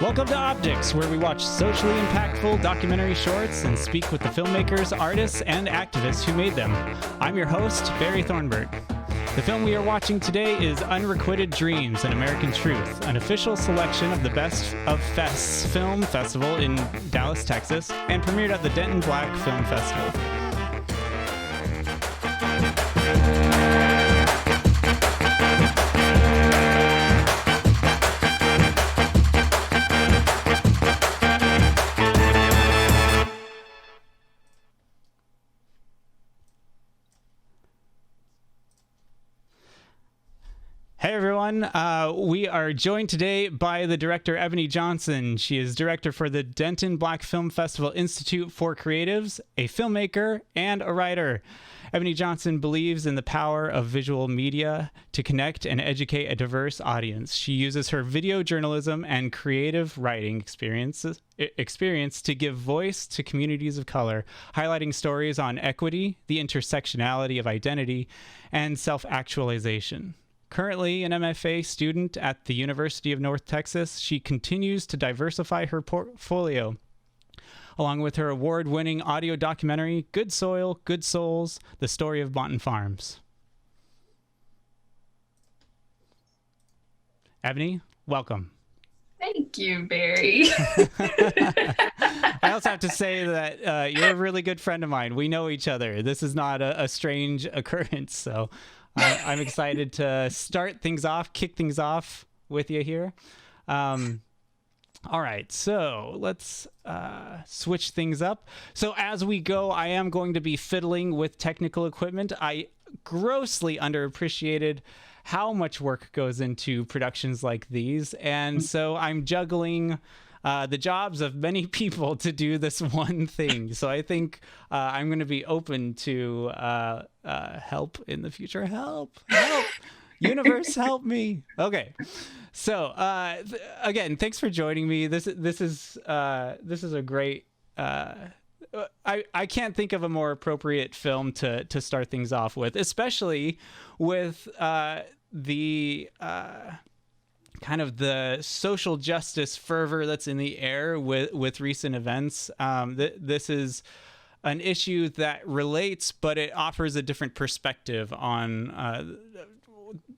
Welcome to Optics, where we watch socially impactful documentary shorts and speak with the filmmakers, artists, and activists who made them. I'm your host, Barry Thornburg. The film we are watching today is Unrequited Dreams, An American Truth, an official selection of the Best of Fests Film Festival in Dallas, Texas, and premiered at the Denton Black Film Festival. Hey everyone, we are joined today by the director Eboni Johnson. She is director for the Denton Black Film Festival Institute for Creatives, a filmmaker, and a writer. Eboni Johnson believes in the power of visual media to connect and educate a diverse audience. She uses her video journalism and creative writing experience to give voice to communities of color, highlighting stories on equity, the intersectionality of identity, and self-actualization. Currently an MFA student at the University of North Texas, she continues to diversify her portfolio, along with her award-winning audio documentary, Good Soil, Good Souls, The Story of Bontton Farms. Eboni, welcome. Thank you, Barry. I also have to say that you're a really good friend of mine. We know each other. This is not a strange occurrence, so I'm excited to start things off, kick things off with you here. All right, so let's switch things up. So as we go, I am going to be fiddling with technical equipment. I grossly underappreciated how much work goes into productions like these. And so I'm juggling the jobs of many people to do this one thing. So I think I'm going to be open to help in the future. Help. Universe, help me. Okay. So again, thanks for joining me. This is a great. I can't think of a more appropriate film to start things off with, especially with the kind of the social justice fervor that's in the air with recent events. This is an issue that relates, but it offers a different perspective on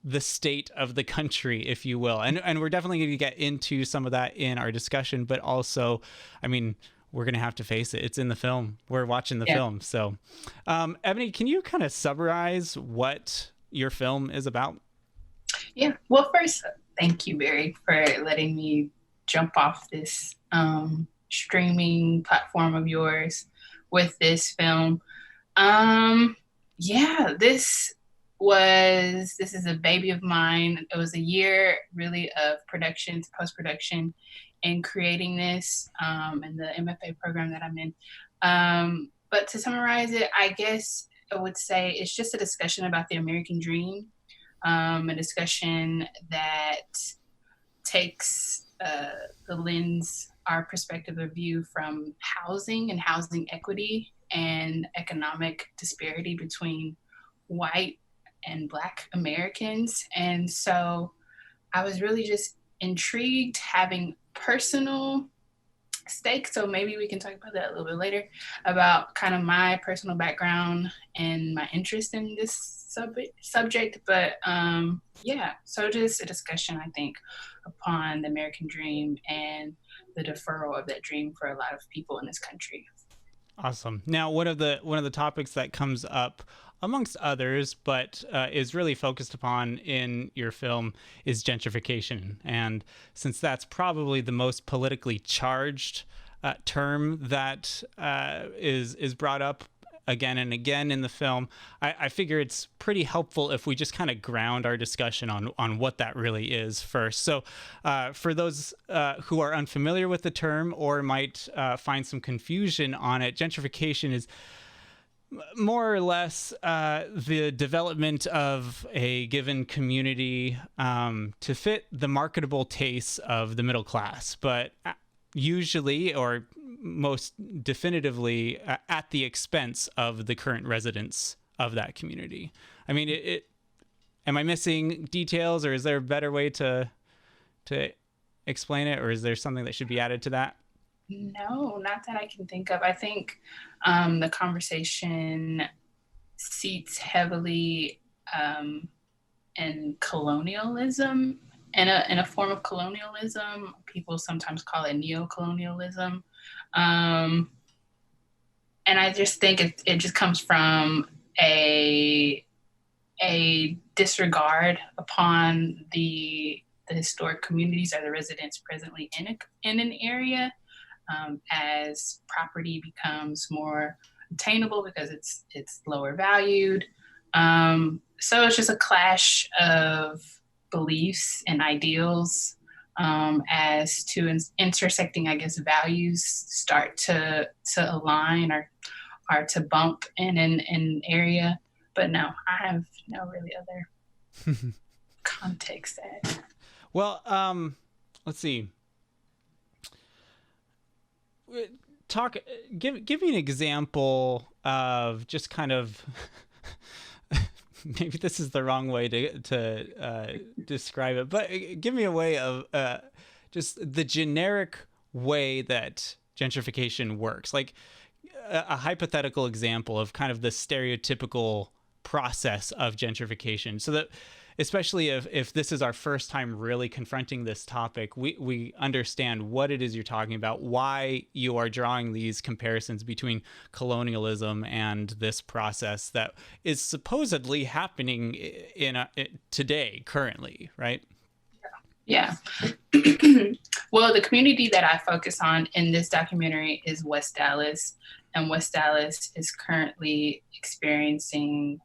the state of the country, if you will. And we're definitely going to get into some of that in our discussion, but also, I mean, we're going to have to face it. It's in the film. We're watching the film. So, Eboni, can you kind of summarize what your film is about? Yeah. Well, first, thank you, Barry, for letting me jump off this streaming platform of yours with this film. This is a baby of mine. It was a year really of production, post-production, and creating this in the MFA program that I'm in. But to summarize it, I guess I would say it's just a discussion about the American dream, a discussion that takes the lens, our perspective of view from housing and housing equity and economic disparity between white and Black Americans. And so I was really just intrigued, having personal stake. So maybe we can talk about that a little bit later, about kind of my personal background and my interest in this subject. But so just a discussion, I think, upon the American dream and the deferral of that dream for a lot of people in this country. Awesome. Now, one of the topics that comes up amongst others, but is really focused upon in your film is gentrification. And since that's probably the most politically charged term that is brought up again and again in the film, I figure it's pretty helpful if we just kind of ground our discussion on what that really is first. So for those who are unfamiliar with the term or might find some confusion on it, gentrification is more or less the development of a given community to fit the marketable tastes of the middle class, but usually, or most definitively, at the expense of the current residents of that community. I mean, am I missing details, or is there a better way to explain it, or is there something that should be added to that? No, not that I can think of. I think the conversation seats heavily in colonialism, in a form of colonialism. People sometimes call it neo-colonialism. Um, and I just think it just comes from a disregard upon the historic communities or the residents presently in an area, as property becomes more attainable because it's lower valued. So it's just a clash of beliefs and ideals, as two intersecting, I guess, values start to align or to bump in an area. But no, I have no really other context that. Well, let's see. Give me an example of just kind of maybe this is the wrong way to describe it, but give me a way of just the generic way that gentrification works, like a hypothetical example of kind of the stereotypical process of gentrification, so that especially if this is our first time really confronting this topic, we understand what it is you're talking about, why you are drawing these comparisons between colonialism and this process that is supposedly happening today, currently, right? Yeah. Well, the community that I focus on in this documentary is West Dallas, and West Dallas is currently experiencing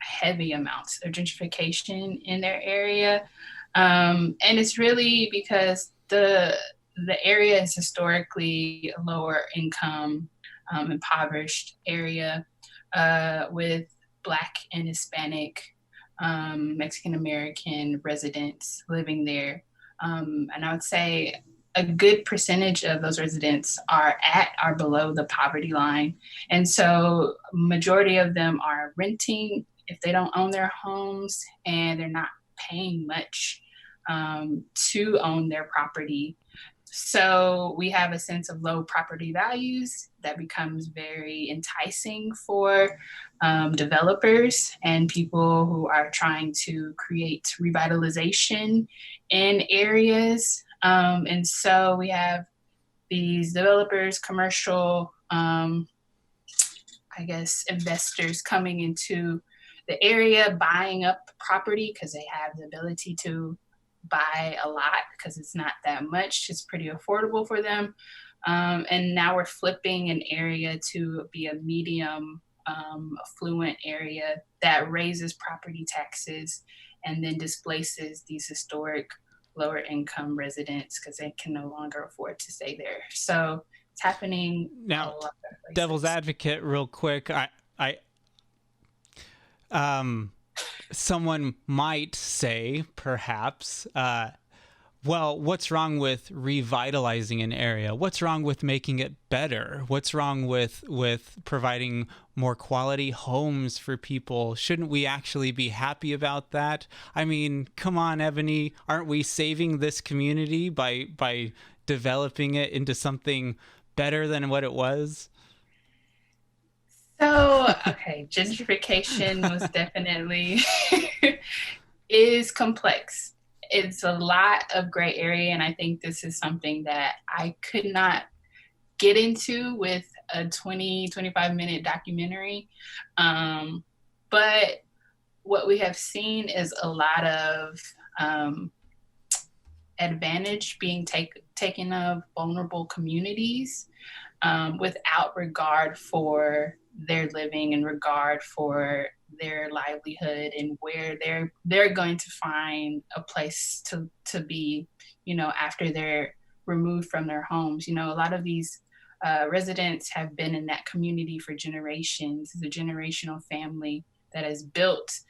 heavy amounts of gentrification in their area. And it's really because the area is historically a lower income, impoverished area, with Black and Hispanic, Mexican American residents living there. And I would say a good percentage of those residents are at or below the poverty line. And so majority of them are renting if they don't own their homes, and they're not paying much to own their property. So we have a sense of low property values that becomes very enticing for developers and people who are trying to create revitalization in areas. And so we have these developers, commercial, I guess, investors coming into the area, buying up property because they have the ability to buy a lot because it's not that much. It's pretty affordable for them. And now we're flipping an area to be a medium affluent area that raises property taxes and then displaces these historic lower income residents because they can no longer afford to stay there. So it's happening now. A lot of places. Devil's advocate, real quick. Someone might say, perhaps, well, what's wrong with revitalizing an area? What's wrong with making it better? What's wrong with providing more quality homes for people? Shouldn't we actually be happy about that? I mean, come on, Eboni, aren't we saving this community by developing it into something better than what it was? So, okay, gentrification was definitely is complex. It's a lot of gray area, and I think this is something that I could not get into with a 25-minute documentary. But what we have seen is a lot of advantage being taken of vulnerable communities, without regard for their living and regard for their livelihood and where they're going to find a place to be, after they're removed from their homes. A lot of these residents have been in that community for generations. It's a generational family that is built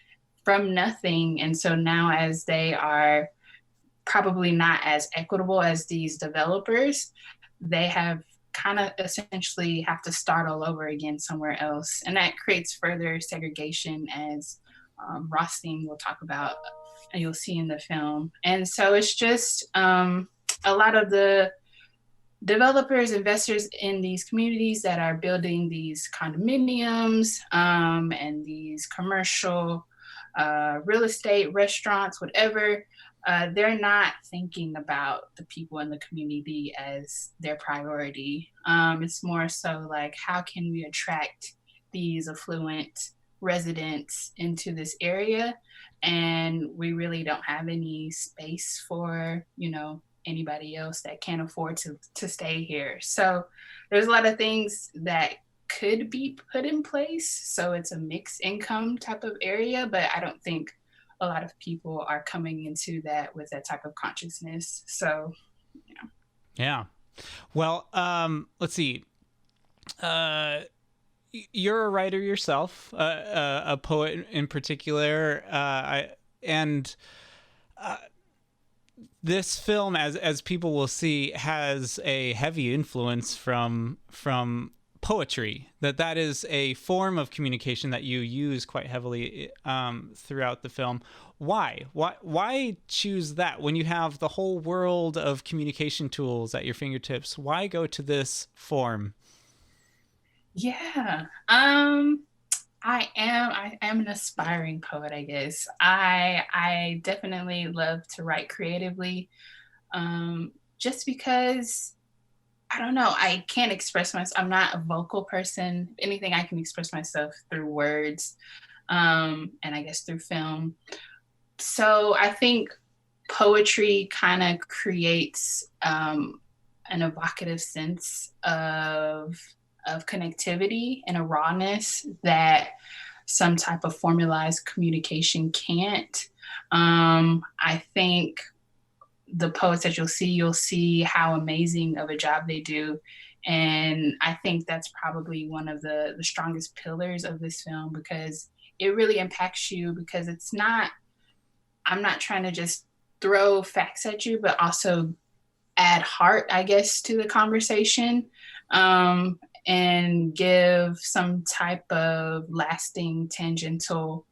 from nothing. And so now, as they are probably not as equitable as these developers, they have kind of essentially have to start all over again somewhere else. And that creates further segregation, as Rothstein will talk about you'll see in the film. And so it's just a lot of the developers, investors in these communities that are building these condominiums and these commercial real estate, restaurants, whatever. They're not thinking about the people in the community as their priority. It's more so like, how can we attract these affluent residents into this area? And we really don't have any space for, anybody else that can't afford to stay here. So there's a lot of things that could be put in place. So it's a mixed income type of area, but I don't think a lot of people are coming into that with that type of consciousness. So, Yeah. Well, let's see. You're a writer yourself, a poet in particular, this film, as people will see, has a heavy influence from poetry. That is a form of communication that you use quite heavily throughout the film. Why choose that when you have the whole world of communication tools at your fingertips? Why go to this form? Yeah. I am an aspiring poet, I guess. I definitely love to write creatively. Just because I don't know, I can't express myself. I'm not a vocal person. If anything, I can express myself through words, and I guess through film. So I think poetry kind of creates an evocative sense of connectivity and a rawness that some type of formalized communication can't. I think the poets that you'll see how amazing of a job they do. And I think that's probably one of the strongest pillars of this film, because it really impacts you, because I'm not trying to just throw facts at you, but also add heart, I guess, to the conversation. And give some type of lasting, tangential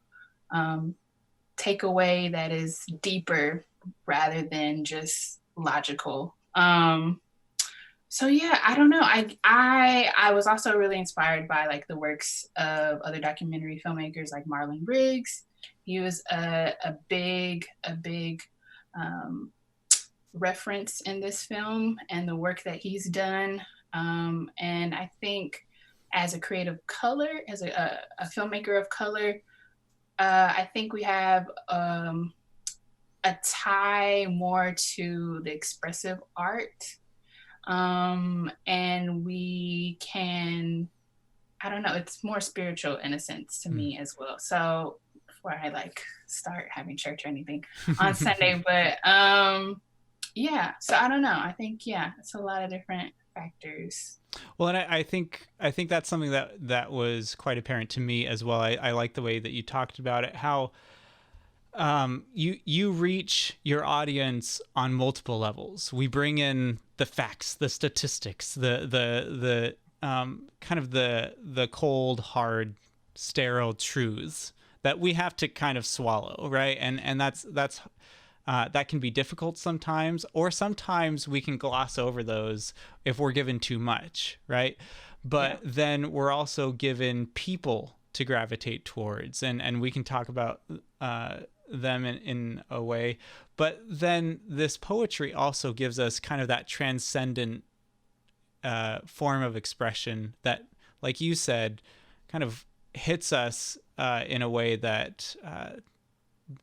takeaway that is deeper rather than just logical. So yeah, I don't know. I was also really inspired by like the works of other documentary filmmakers like Marlon Briggs. He was a big reference in this film and the work that he's done. And I think as a creative color, as a filmmaker of color, I think we have a tie more to the expressive art. And we can, I don't know, it's more spiritual in a sense to me as well. So before I like start having church or anything on Sunday, but yeah, so I don't know. I think, yeah, it's a lot of different factors. Well, and I think that's something that was quite apparent to me as well. I like the way that you talked about it, how you reach your audience on multiple levels. We bring in the facts, the statistics, the kind of the cold, hard, sterile truths that we have to kind of swallow, right? And that's that can be difficult sometimes, or sometimes we can gloss over those if we're given too much, right? But then we're also given people to gravitate towards, and we can talk about them in a way. But then this poetry also gives us kind of that transcendent form of expression that, like you said, kind of hits us in a way that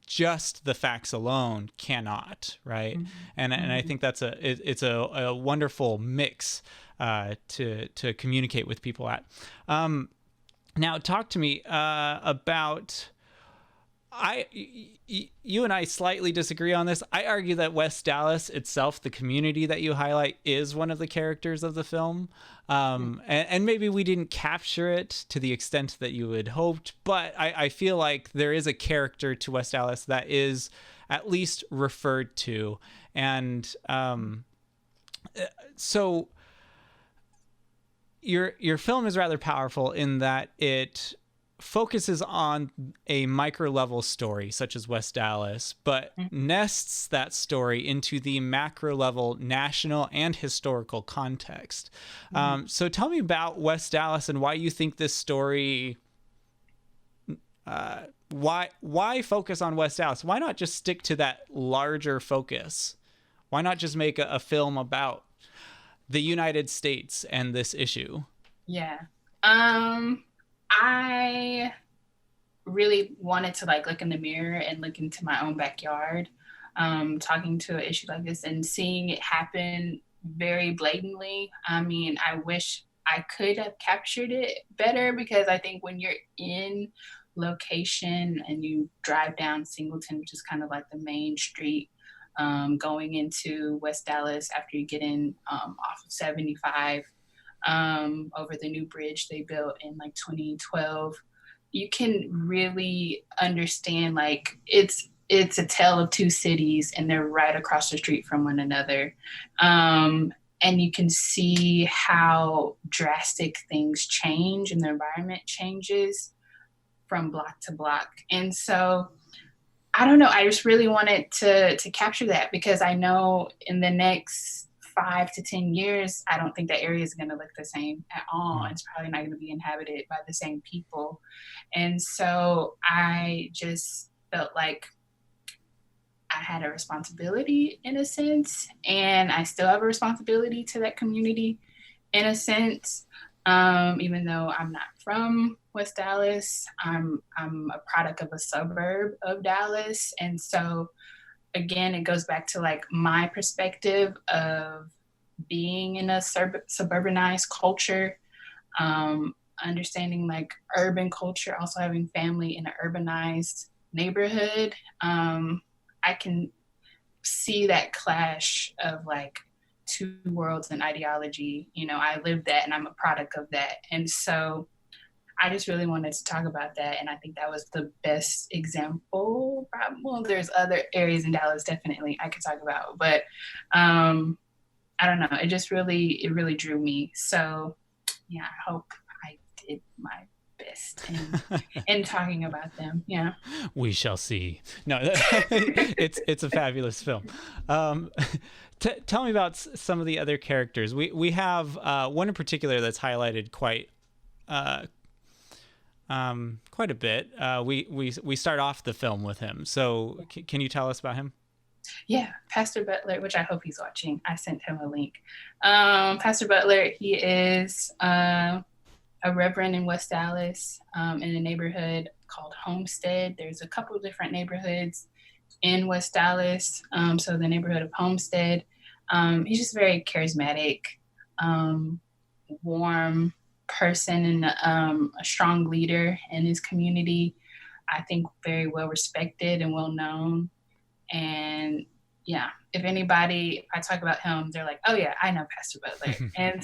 just the facts alone cannot, right? And I think that's it's a wonderful mix to communicate with people at. Now, talk to me about. You and I slightly disagree on this. I argue that West Dallas itself, the community that you highlight, is one of the characters of the film. And maybe we didn't capture it to the extent that you had hoped, but I feel like there is a character to West Dallas that is at least referred to. And so your film is rather powerful in that it focuses on a micro level story such as West Dallas, but nests that story into the macro level national and historical context. So tell me about West Dallas and why you think this story, why focus on West Dallas? Why not just stick to that larger focus? Why not just make a film about the United States and this issue? Yeah. I really wanted to like look in the mirror and look into my own backyard, talking to an issue like this and seeing it happen very blatantly. I mean, I wish I could have captured it better, because I think when you're in location and you drive down Singleton, which is kind of like the main street, going into West Dallas after you get in off of 75, over the new bridge they built in like 2012, you can really understand like it's a tale of two cities and they're right across the street from one another. And you can see how drastic things change and the environment changes from block to block. And so I don't know, I just really wanted to capture that, because I know in the next 5 to 10 years, I don't think that area is going to look the same at all. It's probably not going to be inhabited by the same people. And so I just felt like I had a responsibility in a sense, and I still have a responsibility to that community in a sense. Even though I'm not from West Dallas, I'm a product of a suburb of Dallas. And so again, it goes back to like my perspective of being in a suburbanized culture, understanding like urban culture, also having family in an urbanized neighborhood. I can see that clash of like two worlds and ideology. You know, I live that and I'm a product of that. And so I just really wanted to talk about that. And I think that was the best example. Well, there's other areas in Dallas definitely I could talk about, but I don't know. It really drew me. So yeah, I hope I did my best in talking about them. Yeah. We shall see. No, it's a fabulous film. Tell me about some of the other characters. We have one in particular that's highlighted quite a bit. We start off the film with him. So can you tell us about him? Yeah, Pastor Butler, which I hope he's watching. I sent him a link. Pastor Butler, he is a reverend in West Dallas, in a neighborhood called Homestead. There's a couple of different neighborhoods in West Dallas. So the neighborhood of Homestead, he's just very charismatic, warm person, and a strong leader in his community. I think very well respected and well known. And yeah, if I talk about him, they're like, oh yeah, I know Pastor Butler. and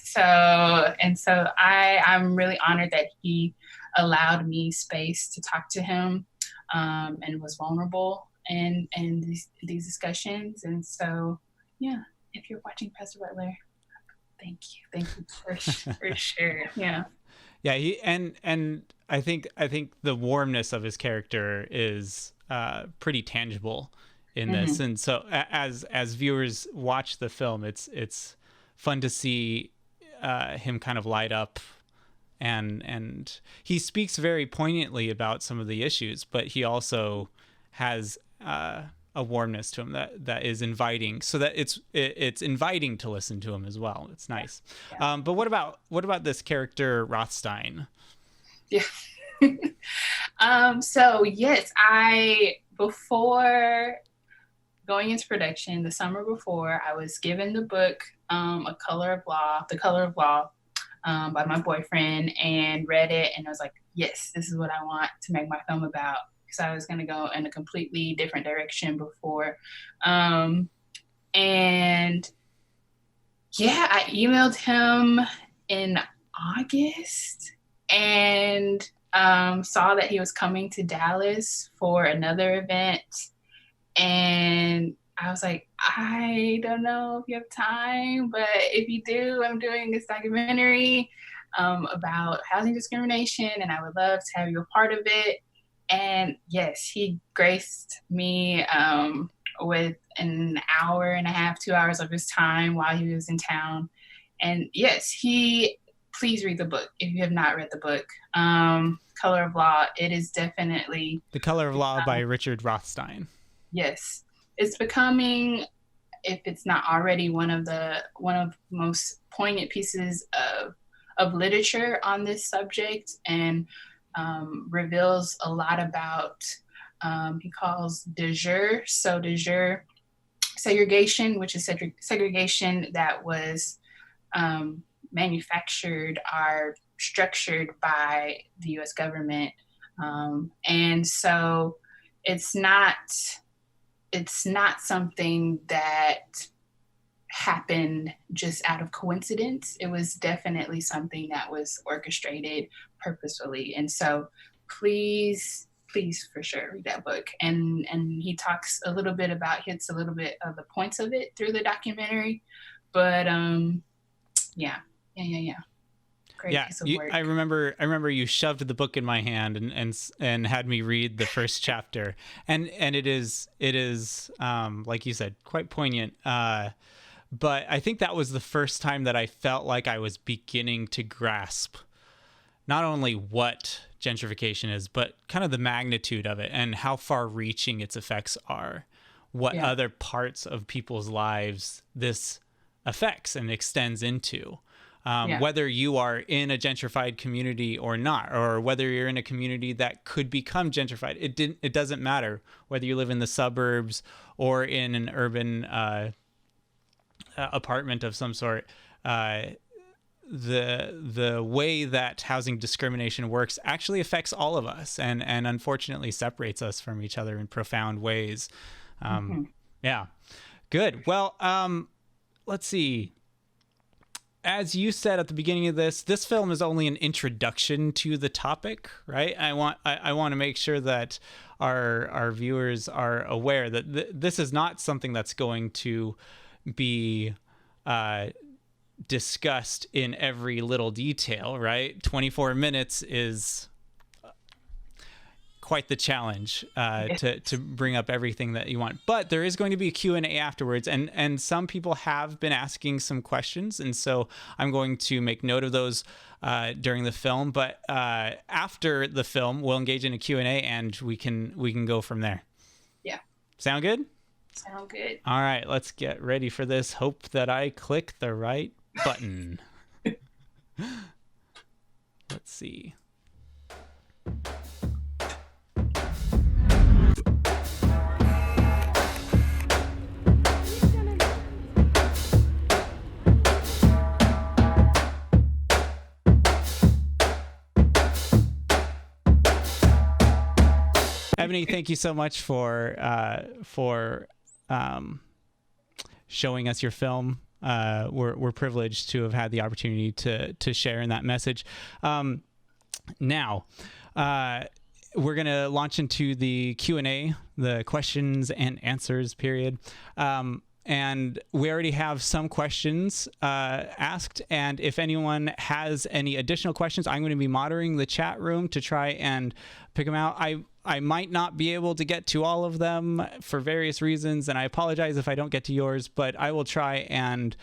so I'm really honored that he allowed me space to talk to him, and was vulnerable in these discussions. And so yeah, if you're watching Pastor Butler, thank you for sure. Yeah. Yeah, and I think the warmness of his character is pretty tangible in this. And so as viewers watch the film, it's fun to see him kind of light up, and he speaks very poignantly about some of the issues, but he also has a warmness to him that is inviting, so that it's inviting to listen to him as well. It's nice. Yeah. But what about this character Rothstein? Yeah. So yes, before going into production, the summer before, I was given the book, The Color of Law, by my boyfriend, and read it, and I was like, yes, this is what I want to make my film about. Because I was going to go in a completely different direction before. And yeah, I emailed him in August and saw that he was coming to Dallas for another event. And I was like, I don't know if you have time, but if you do, I'm doing this documentary. about housing discrimination, and I would love to have you a part of it. And yes, he graced me with an hour and a half, 2 hours of his time while he was in town. And yes, please read the book if you have not read the book. Color of Law, it is definitely The Color of Law by Richard Rothstein. Yes, it's becoming, if it's not already, one of the most poignant pieces of literature on this subject, and reveals a lot about, he calls de jure, so de jure segregation, which is segregation that was manufactured or structured by the US government. And so it's not something that happened just out of coincidence. It was definitely something that was orchestrated purposefully. And so please for sure read that book. And he talks a little bit about, hits a little bit of the points of it through the documentary. But yeah. Great piece of work. I remember you shoved the book in my hand and had me read the first chapter, and it is like you said, quite poignant. But I think that was the first time that I felt like I was beginning to grasp not only what gentrification is, but kind of the magnitude of it and how far-reaching its effects are. What other parts of people's lives this affects and extends into. Whether you are in a gentrified community or not, or whether you're in a community that could become gentrified, it doesn't matter whether you live in the suburbs or in an urban apartment of some sort. The way that housing discrimination works actually affects all of us, and unfortunately separates us from each other in profound ways. Yeah, good. Well, let's see. As you said at the beginning of this film is only an introduction to the topic, right? I want to make sure that our viewers are aware that this is not something that's going to be discussed in every little detail, right? 24 minutes is quite the challenge to bring up everything that you want, but there is going to be a Q&A afterwards, and some people have been asking some questions, and so I'm going to make note of those during the film. But after the film, we'll engage in a Q&A, and we can go from there. Yeah. Sound good? Sound good. All right, let's get ready for this. Hope that I click the right button. Let's see. Eboni, thank you so much for showing us your film. We're privileged to have had the opportunity to share in that message. Now, we're gonna launch into the Q&A, the questions and answers period. And we already have some questions asked. And if anyone has any additional questions, I'm going to be monitoring the chat room to try and pick them out. I might not be able to get to all of them for various reasons, and I apologize if I don't get to yours, but I will try and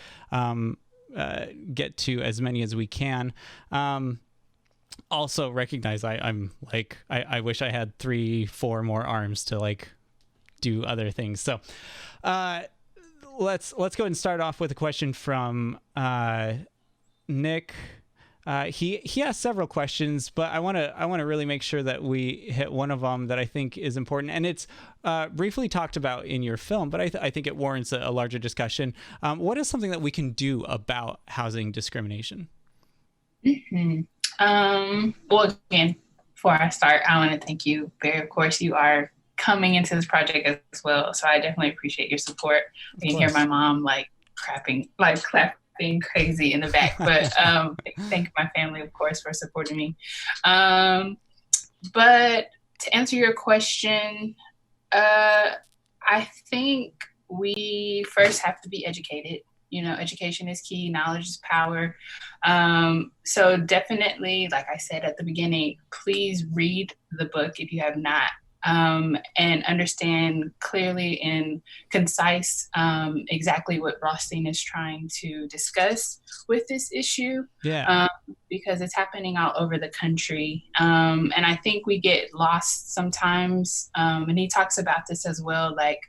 get to as many as we can. Also recognize I'm like, I wish I had 3-4 more arms to like do other things. So let's go ahead and start off with a question from Nick. He has several questions, but I want to really make sure that we hit one of them that I think is important, and it's briefly talked about in your film, but I think it warrants a larger discussion. What is something that we can do about housing discrimination? Well, again, before I start, I want to thank you, Barry. Of course, you are coming into this project as well, so I definitely appreciate your support. You can hear my mom clapping crazy in the back, but thank my family, of course, for supporting me. But to answer your question, I think we first have to be educated. education is key, knowledge is power. So definitely, like I said at the beginning, please read the book if you have not, and understand clearly and concise exactly what Rothstein is trying to discuss with this issue. Yeah. Because it's happening all over the country. And I think we get lost sometimes. And he talks about this as well, like,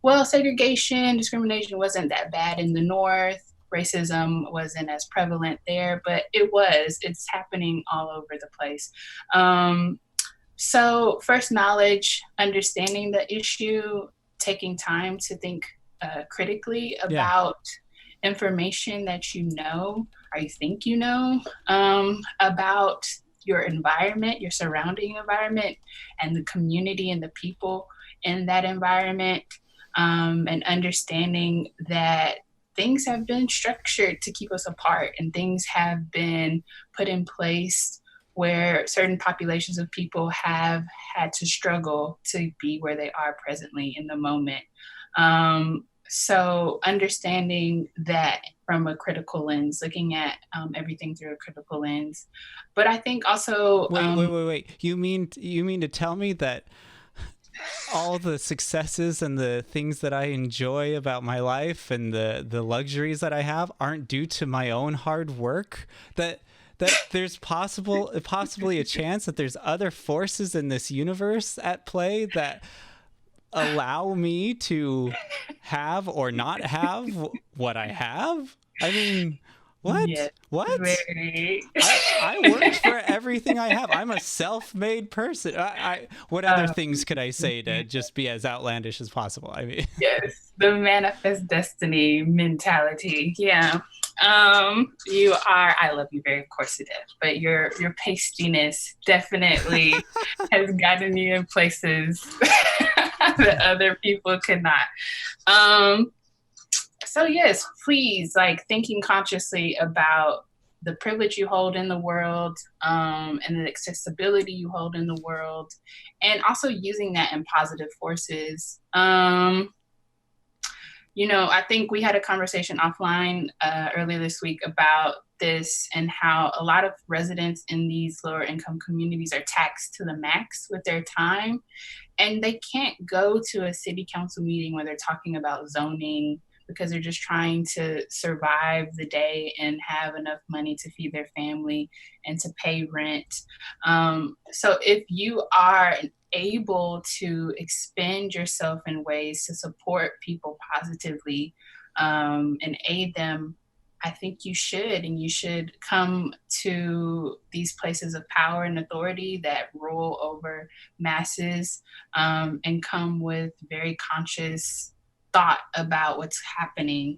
well, segregation, discrimination wasn't that bad in the North. Racism wasn't as prevalent there, but it's happening all over the place. So first knowledge, understanding the issue, taking time to think critically about information that you know or you think you know about your environment, your surrounding environment, and the community and the people in that environment, and understanding that things have been structured to keep us apart and things have been put in place where certain populations of people have had to struggle to be where they are presently in the moment. So understanding that from a critical lens, looking at everything through a critical lens. But I think also wait. You mean to tell me that all the successes and the things that I enjoy about my life and the luxuries that I have aren't due to my own hard work? That there's possibly a chance that there's other forces in this universe at play that allow me to have or not have what I have? I mean, what? Yes, what? very. I worked for everything I have. I'm a self-made person. What other things could I say to just be as outlandish as possible? I mean, yes, the manifest destiny mentality. Yeah. You are, I love you very courseative, but your pastiness definitely has gotten you in places that other people could not. So yes, please, like, thinking consciously about the privilege you hold in the world, and the accessibility you hold in the world, and also using that in positive forces. I think we had a conversation offline earlier this week about this and how a lot of residents in these lower income communities are taxed to the max with their time, and they can't go to a city council meeting where they're talking about zoning because they're just trying to survive the day and have enough money to feed their family and to pay rent. So if you are able to expend yourself in ways to support people positively, and aid them, I think you should, and you should come to these places of power and authority that rule over masses, and come with very conscious thought about what's happening.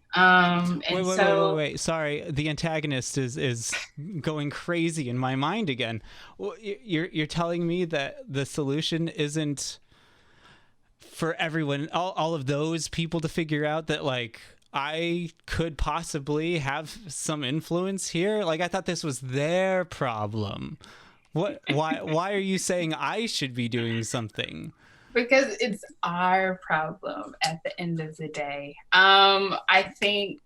Wait. Sorry, the antagonist is going crazy in my mind again. You're telling me that the solution isn't for everyone, all of those people to figure out that, like, I could possibly have some influence here? Like, I thought this was their problem. Why are you saying I should be doing something? Because it's our problem at the end of the day. I think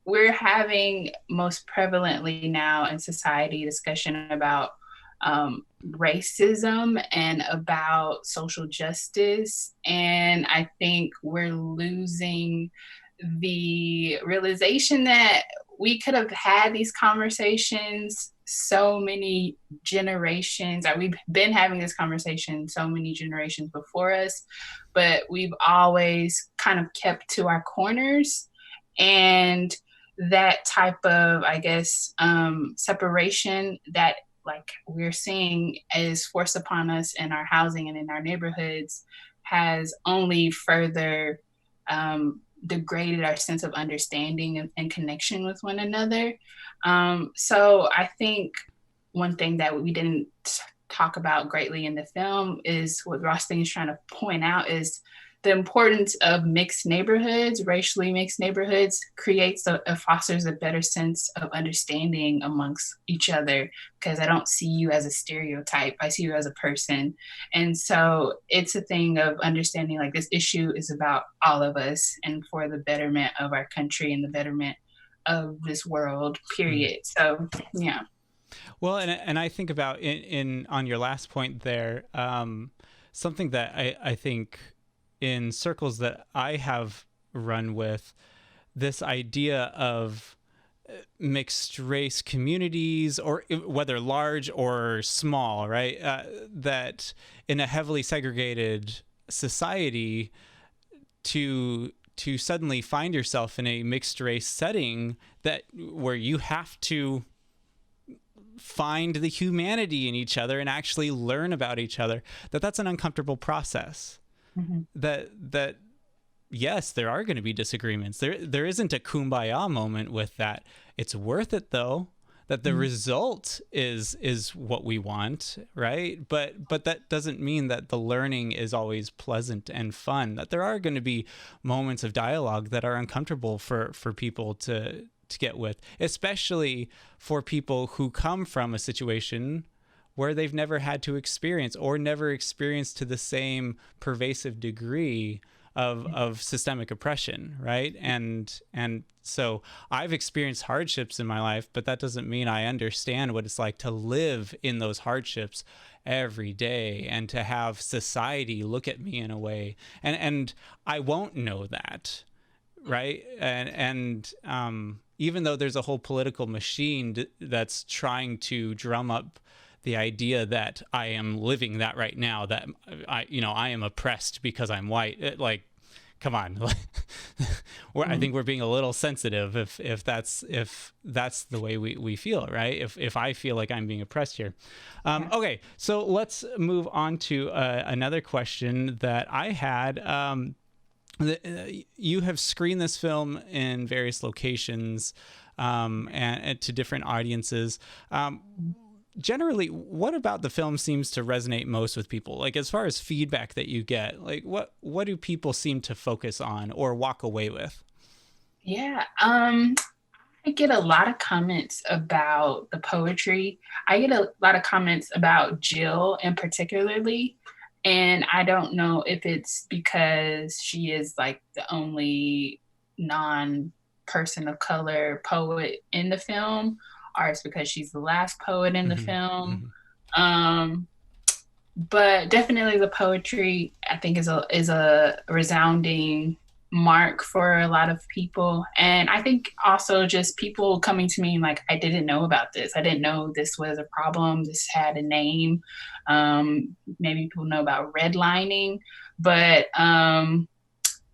we're having most prevalently now in society discussion about racism and about social justice. And I think we're losing the realization that we could have had these conversations so many generations, or we've been having this conversation so many generations before us, but we've always kind of kept to our corners. And that type of, I guess, separation that, like, we're seeing is forced upon us in our housing and in our neighborhoods has only further degraded our sense of understanding and connection with one another. So I think one thing that we didn't talk about greatly in the film is what Rothstein is trying to point out is the importance of mixed neighborhoods, racially mixed neighborhoods, fosters a better sense of understanding amongst each other, because I don't see you as a stereotype. I see you as a person. And so it's a thing of understanding like this issue is about all of us and for the betterment of our country and the betterment of this world, period. So, yeah. Well, and I think about in on your last point there, something that I think in circles that I have run with, this idea of mixed race communities, or whether large or small, right? That in a heavily segregated society, to suddenly find yourself in a mixed race setting that where you have to find the humanity in each other and actually learn about each other, that's an uncomfortable process. Mm-hmm. That yes, there are going to be disagreements. There isn't a kumbaya moment with that. It's worth it though, that the result is what we want, right? But that doesn't mean that the learning is always pleasant and fun. That there are going to be moments of dialogue that are uncomfortable for people to get with, especially for people who come from a situation where they've never had to experience or never experienced to the same pervasive degree of systemic oppression, right? And so I've experienced hardships in my life, but that doesn't mean I understand what it's like to live in those hardships every day and to have society look at me in a way. And I won't know that, right? And even though there's a whole political machine that's trying to drum up the idea that I am living that right now, that I am oppressed because I'm white. Like, come on. I think we're being a little sensitive if that's the way we feel, right? If I feel like I'm being oppressed here. Okay, so let's move on to another question that I had. You have screened this film in various locations and to different audiences. Generally, what about the film seems to resonate most with people? Like, as far as feedback that you get, like what do people seem to focus on or walk away with? Yeah, I get a lot of comments about the poetry. I get a lot of comments about Jill in particularly. And I don't know if it's because she is like the only non-person of color poet in the film, or it's because she's the last poet in the film. But definitely the poetry, I think, is a resounding mark for a lot of people. And I think also just people coming to me like, I didn't know about this. I didn't know this was a problem. This had a name. Maybe people know about redlining, but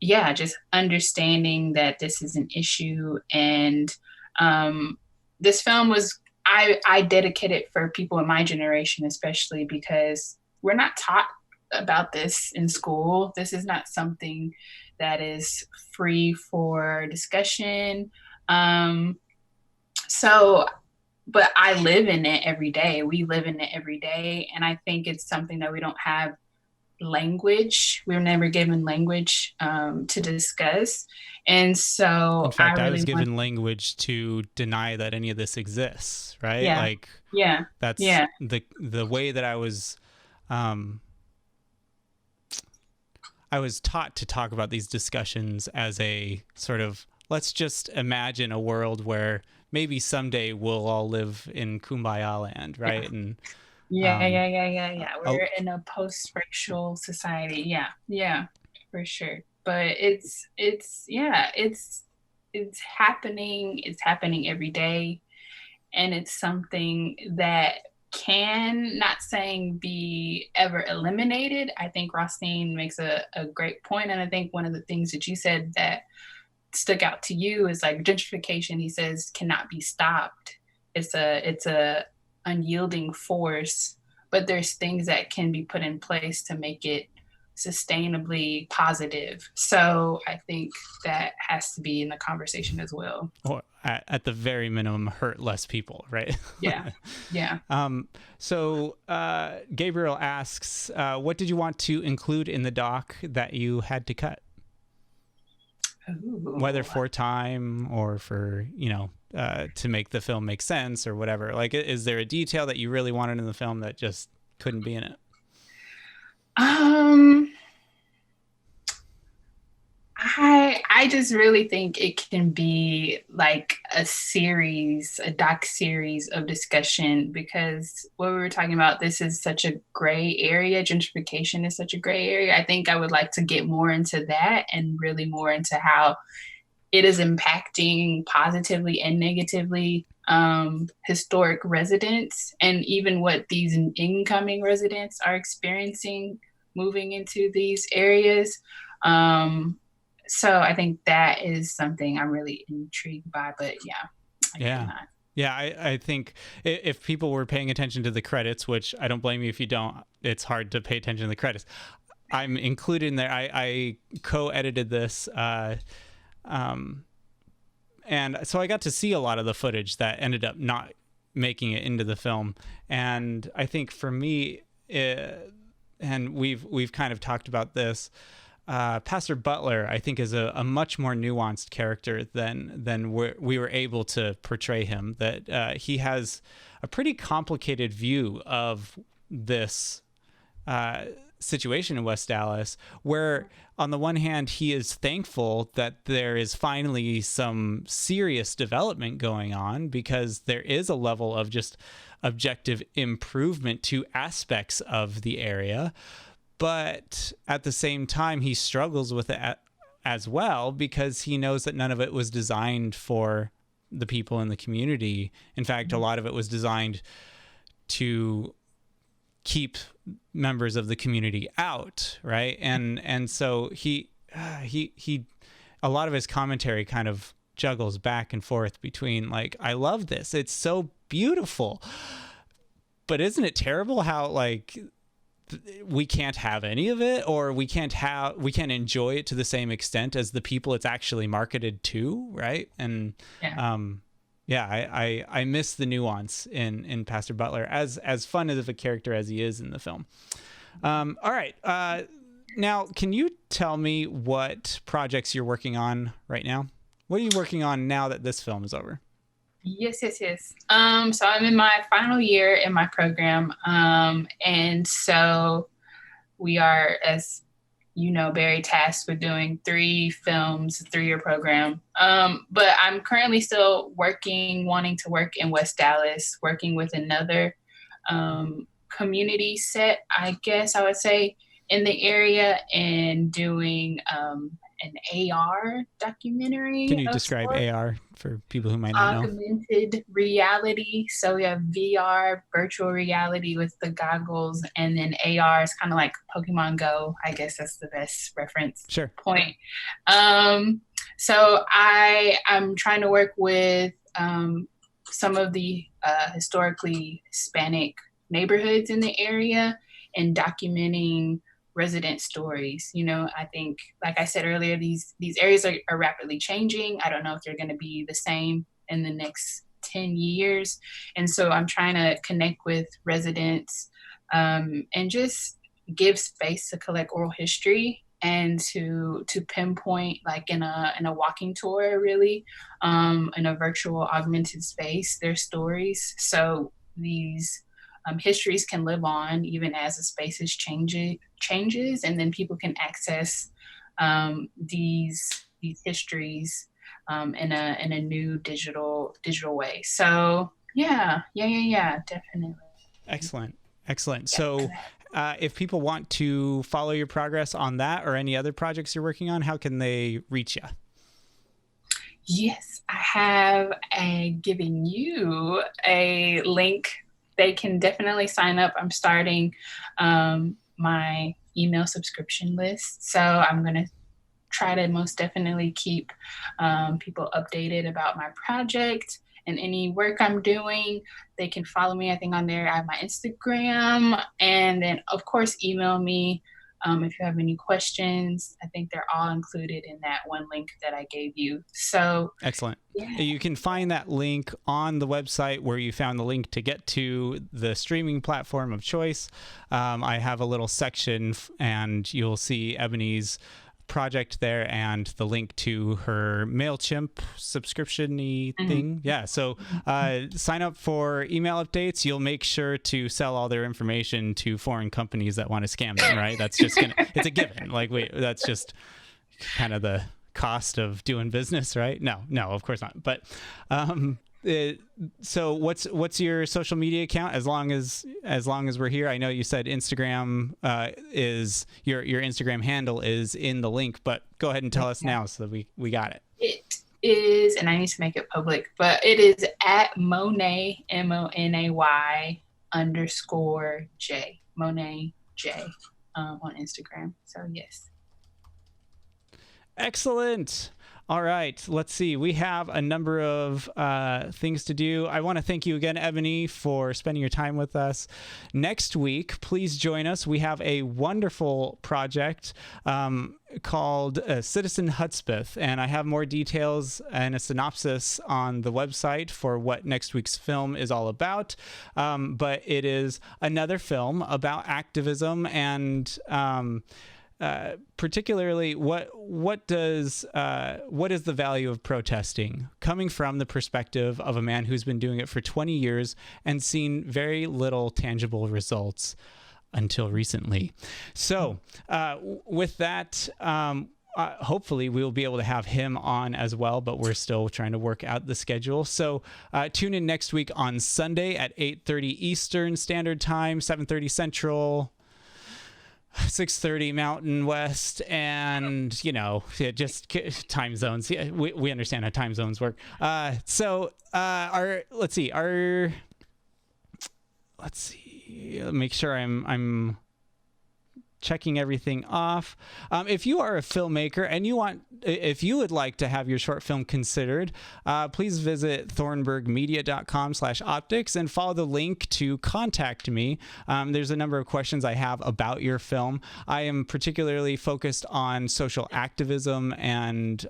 yeah, just understanding that this is an issue. And this film was, I dedicate it for people in my generation, especially because we're not taught about this in school. This is not something that is free for discussion. So, but I live in it every day. We live in it every day. And I think it's something that we don't have language. We were never given language to discuss. And so in fact, I was given language to deny that any of this exists, right? Yeah. Like, yeah. That's yeah. the way that I was taught to talk about these discussions as a sort of, let's just imagine a world where maybe someday we'll all live in Kumbaya land, right? Yeah. And Yeah. We're in a post-racial society. Yeah, for sure. But it's happening. It's happening every day, and it's something that can, not saying be ever eliminated. I think Rothstein makes a great point, and I think one of the things that you said that stuck out to you is like gentrification. He says cannot be stopped. It's a unyielding force, but there's things that can be put in place to make it sustainably positive. So I think that has to be in the conversation as well. Or at the very minimum, hurt less people, right? Yeah. Yeah. So Gabriel asks, what did you want to include in the doc that you had to cut? Ooh. Whether for time or for, to make the film make sense or whatever. Like, is there a detail that you really wanted in the film that just couldn't be in it? I just really think it can be like a series, a doc series of discussion, because what we were talking about, this is such a gray area. Gentrification is such a gray area. I think I would like to get more into that and really more into how it is impacting positively and negatively historic residents, and even what these incoming residents are experiencing moving into these areas. So I think that is something I'm really intrigued by, but Yeah, I think if people were paying attention to the credits, which I don't blame you if you don't, it's hard to pay attention to the credits. I'm included in there. I co-edited this, and so I got to see a lot of the footage that ended up not making it into the film. And I think for me, and we've kind of talked about this, Pastor Butler, I think, is a much more nuanced character than we were able to portray him. That he has a pretty complicated view of this situation in West Dallas, where on the one hand, he is thankful that there is finally some serious development going on, because there is a level of just objective improvement to aspects of the area. But at the same time, he struggles with it as well, because he knows that none of it was designed for the people in the community. In fact, a lot of it was designed to keep members of the community out, right? And so he a lot of his commentary kind of juggles back and forth between, like, I love this, it's so beautiful, but isn't it terrible how, like, we can't have any of it, or we can't enjoy it to the same extent as the people it's actually marketed to, right? And I miss the nuance in Pastor Butler, as fun of a character as he is in the film. All right, now can you tell me what projects you're working on right now? What are you working on now that this film is over? Yes. So I'm in my final year in my program. And so we are, as you know, very tasked with doing 3 films, a 3-year program. But I'm currently still wanting to work in West Dallas, working with another community set, I guess I would say, in the area, and doing an AR documentary. Can you describe AR for people who might not know? Augmented reality. So we have VR, virtual reality with the goggles, and then AR is kind of like Pokemon Go. I guess that's the best reference point. So I'm trying to work with some of the historically Hispanic neighborhoods in the area and documenting resident stories. I think, like I said earlier, these areas are rapidly changing. I don't know if they're going to be the same in the next 10 years. And so I'm trying to connect with residents and just give space to collect oral history and to pinpoint, like in a walking tour, really, in a virtual augmented space, their stories. So these histories can live on even as the spaces changes, and then people can access these histories in a new digital way. So yeah, definitely. Excellent. So if people want to follow your progress on that or any other projects you're working on, how can they reach you? Yes, I have given you a link. They can definitely sign up. I'm starting my email subscription list. So I'm going to try to most definitely keep people updated about my project and any work I'm doing. They can follow me, I think, on there. I have my Instagram, and then, of course, email me If you have any questions, I think they're all included in that one link that I gave you. So excellent. yeah. You can find that link on the website where you found the link to get to the streaming platform of choice. I have a little section and you'll see Eboni's project there and the link to her MailChimp subscription-y thing. Yeah, so sign up for email updates. You'll make sure to sell all their information to foreign companies that want to scam them, right? That's just it's a given. Like, that's just kind of the cost of doing business, right? No, of course not. But so what's your social media account? As long as we're here, I know you said Instagram is your Instagram handle is in the link, but go ahead and tell us now so that we got it. It is, and I need to make it public, but it is at Monet, MONAY _J, Monet J, on Instagram. So yes. Excellent. All right, let's see. We have a number of things to do. I want to thank you again, Eboni, for spending your time with us. Next week, please join us. We have a wonderful project called Citizen Hudspeth, and I have more details and a synopsis on the website for what next week's film is all about. But it is another film about activism and particularly what is the value of protesting, coming from the perspective of a man who's been doing it for 20 years and seen very little tangible results until recently. So with that, hopefully we will be able to have him on as well, but we're still trying to work out the schedule. So tune in next week on Sunday at 8:30 Eastern Standard Time, 7:30 Central, 6:30 Mountain West, and just time zones. Yeah, we understand how time zones work. Let's see. Make sure I'm checking everything off. If you are a filmmaker and if you would like to have your short film considered, please visit thornburgmedia.com/optics and follow the link to contact me. There's a number of questions I have about your film. I am particularly focused on social activism and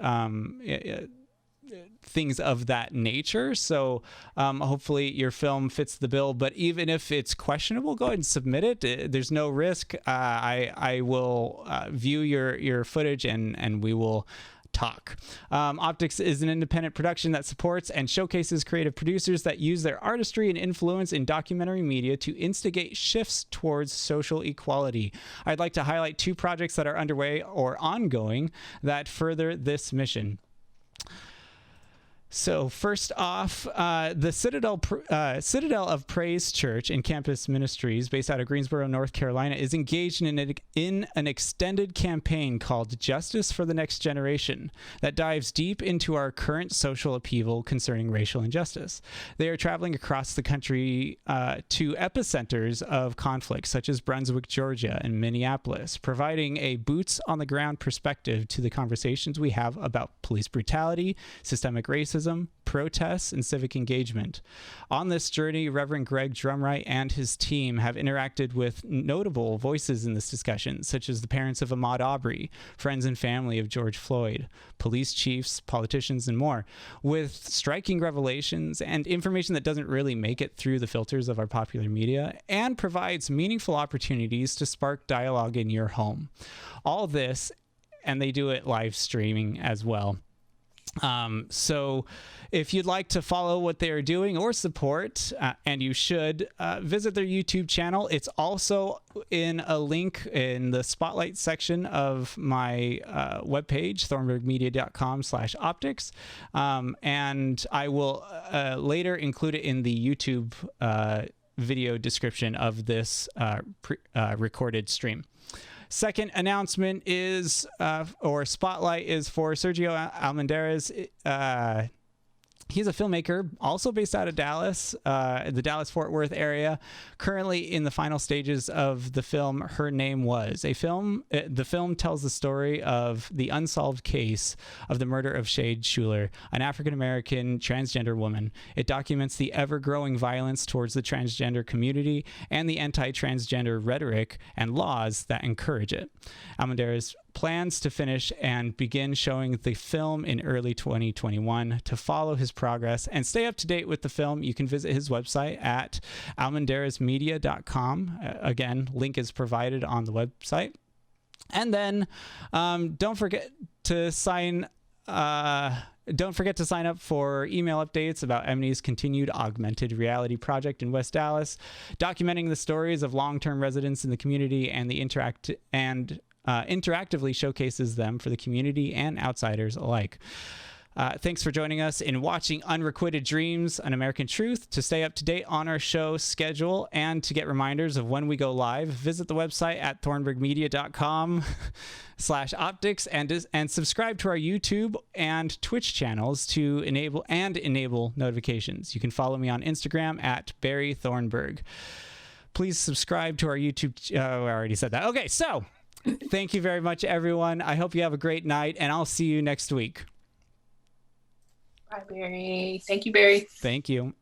things of that nature. So hopefully your film fits the bill, but even if it's questionable, go ahead and submit it. There's no risk. I will view your footage and we will talk. Optics is an independent production that supports and showcases creative producers that use their artistry and influence in documentary media to instigate shifts towards social equality. I'd like to highlight 2 projects that are underway or ongoing that further this mission. So first off, the Citadel of Praise Church and Campus Ministries, based out of Greensboro, North Carolina, is engaged in an extended campaign called Justice for the Next Generation that dives deep into our current social upheaval concerning racial injustice. They are traveling across the country to epicenters of conflict, such as Brunswick, Georgia, and Minneapolis, providing a boots-on-the-ground perspective to the conversations we have about police brutality, systemic racism, protests, and civic engagement. On this journey, Reverend Greg Drumright and his team have interacted with notable voices in this discussion, such as the parents of Ahmaud Arbery, friends and family of George Floyd, police chiefs, politicians, and more, with striking revelations and information that doesn't really make it through the filters of our popular media and provides meaningful opportunities to spark dialogue in your home. All this, and they do it live streaming as well. So if you'd like to follow what they are doing or support, and you should, visit their YouTube channel. It's also in a link in the spotlight section of my webpage, thornburgmedia.com/optics. And I will later include it in the YouTube video description of this recorded stream. Second announcement is, or spotlight is for Sergio Almendarize. He's a filmmaker, also based out of Dallas, the Dallas-Fort Worth area. Currently in the final stages of the film Her Name Was. The film tells the story of the unsolved case of the murder of Shade Schuler, an African-American transgender woman. It documents the ever-growing violence towards the transgender community and the anti-transgender rhetoric and laws that encourage it. Almendarize plans to finish and begin showing the film in early 2021. To follow his progress and stay up to date with the film, you can visit his website at almendarizmedia.com. Again, link is provided on the website. And then don't forget to sign up for email updates about Eboni's continued augmented reality project in West Dallas, documenting the stories of long-term residents in the community and the interactively showcases them for the community and outsiders alike. Thanks for joining us in watching Unrequited Dreams, An American Truth. To stay up to date on our show schedule and to get reminders of when we go live, visit the website at thornburgmedia.com/optics and subscribe to our YouTube and Twitch channels to enable notifications. You can follow me on Instagram at Barry Thornburg. Please subscribe to our YouTube. I already said that. Okay, so thank you very much, everyone. I hope you have a great night, and I'll see you next week. Bye, Barry. Thank you, Barry. Thank you.